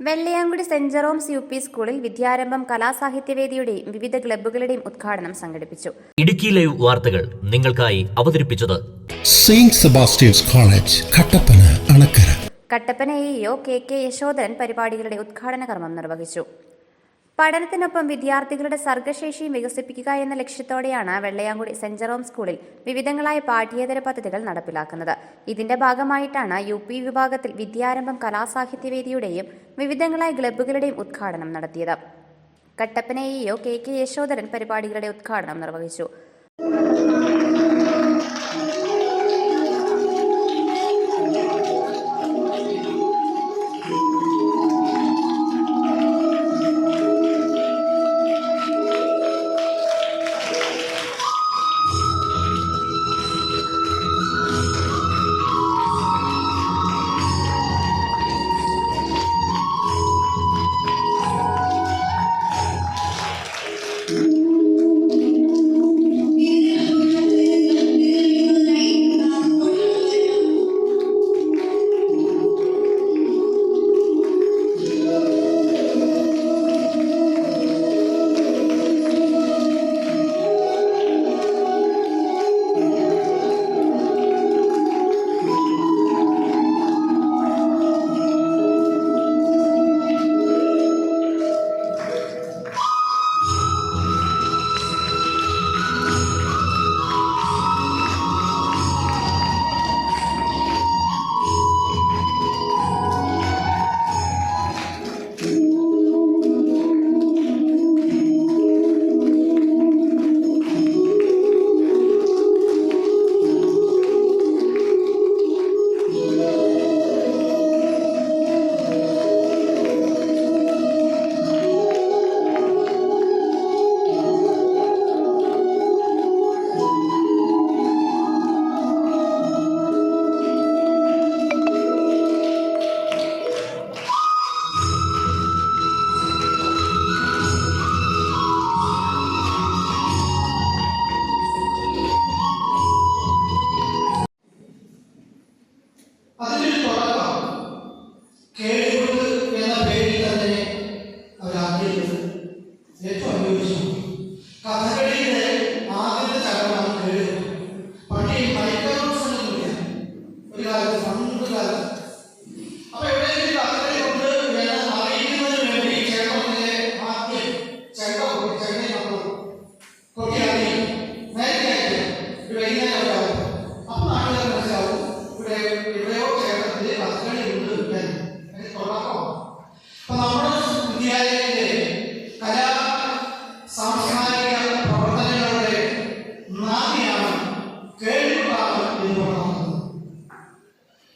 Vellayamkudi saint Jerome's U P സ്കൂളിൽ വിദ്യാരംഭം കലാസാഹിത്യവേദിയുടെയും വിവിധ ക്ലബ്ബുകളുടെയും ഉദ്ഘാടനം സംഘടിപ്പിച്ചു. ഇടുക്കി ലൈവ് വാർത്തകൾ നിങ്ങൾക്കായി അവതരിപ്പിച്ചത് സെയിന്റ് സെബാസ്റ്റ്യൻസ് കോളേജ് കട്ടപ്പന അണക്കര. കട്ടപ്പന എഇഒ കെ യശോധരൻ പരിപാടികളുടെ ഉദ്ഘാടന കർമ്മം നിർവഹിച്ചു. പഠനത്തിനൊപ്പം വിദ്യാർത്ഥികളുടെ സർഗശേഷിയും വികസിപ്പിക്കുക എന്ന ലക്ഷ്യത്തോടെയാണ് വെള്ളയാങ്കുടി സെന്റ് ജെറോംസ് സ്കൂളിൽ വിവിധങ്ങളായ പാഠ്യേതര പദ്ധതികൾ നടപ്പിലാക്കുന്നത്. ഇതിന്റെ ഭാഗമായിട്ടാണ് യു പി വിഭാഗത്തിൽ വിദ്യാരംഭം കലാസാഹിത്യവേദിയുടെയും വിവിധങ്ങളായ ക്ലബ്ബുകളുടെയും ഉദ്ഘാടനം നടത്തിയത്. കട്ടപ്പന എഇഒ കെ യശോധരൻ പരിപാടികളുടെ ഉദ്ഘാടനം നിർവഹിച്ചു.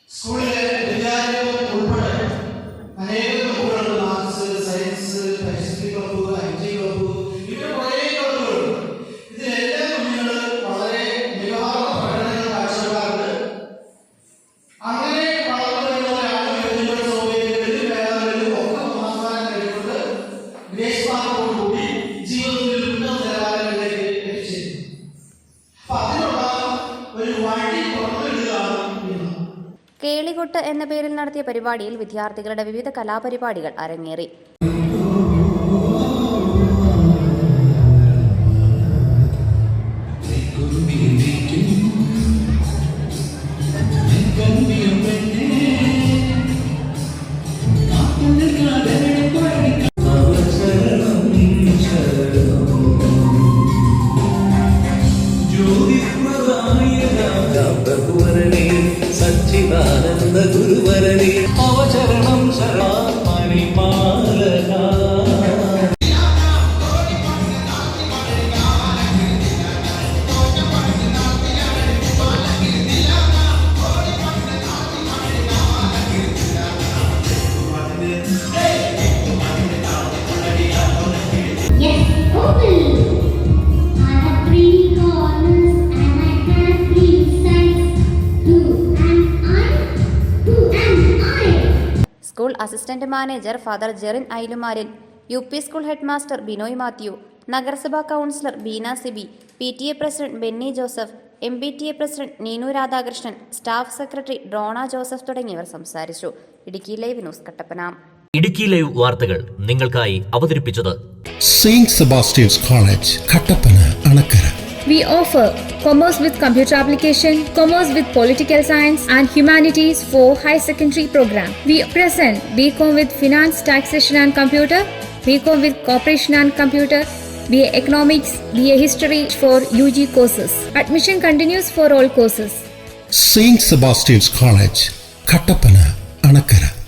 സ്കൂളിലെ വിദ്യാലയങ്ങൾ ഉൾപ്പെടെ അനേകം ക്ലബ്ബുകളുണ്ട്. മാത്സ്, സയൻസ്, പരിസ്ഥിതി ക്ലബ്ബ്, IT ക്ലബ്ബ്, ഇങ്ങനെ കുറേ ക്ലബ്ബുകളുണ്ട്. ഇതിലെല്ലാം കുഞ്ഞുങ്ങൾ വളരെ മികവാർന്ന പഠനങ്ങൾ കാഴ്ചവെക്കാറുണ്ട്. അങ്ങനെ വളർന്നു വരുന്നവരാണ് കുഞ്ഞുങ്ങളുടെ സൗകര്യങ്ങളിലും മേഖലകളിലും ഒക്കെ ഒന്നാം കഴിച്ചുകൊണ്ട് ഗ്രേസ് മാർക്കോടുകൂടി ജീവിതത്തിൽ ഉന്നത നിലവാരങ്ങളിലേക്ക് എത്തിച്ചേരുന്നു. അപ്പൊ അതിനുള്ള ഒരു വഴി തുറന്നിടുകയാണ്. കേളികൊട്ട് എന്ന പേരിൽ നടത്തിയ പരിപാടിയിൽ വിദ്യാർത്ഥികളുടെ വിവിധ കലാപരിപാടികൾ അരങ്ങേറി. സച്ചിദാനന്ദ ഗുരുവരണി അവചരണം ശരണി മാലക school assistant manager father Jerin ഐലുമാരിൽ, U P school head master Binoy Mathew, നഗരസഭാ councillor Beena Siby, PTA president Benny Joseph, MPTA president Neenu Radhakrishnan, staff secretary Drona Joseph തുടങ്ങിയവർ സംസാരിച്ചു. Idukki live news Kattappana. Idukki live വാർത്തകൾ നിങ്ങൾക്കായി അവതരിപ്പിച്ചത് Saint Sebastian's College, Kattappana, Anakkara. We offer Commerce with Computer Application, Commerce with Political Science and Humanities for High Secondary program. We present BCom with Finance, Taxation and Computer, BCom with Corporation and Computer, BA Economics, BA History for UG courses. Admission continues for all courses. Saint Sebastian's College, Kattappana, Anakkara.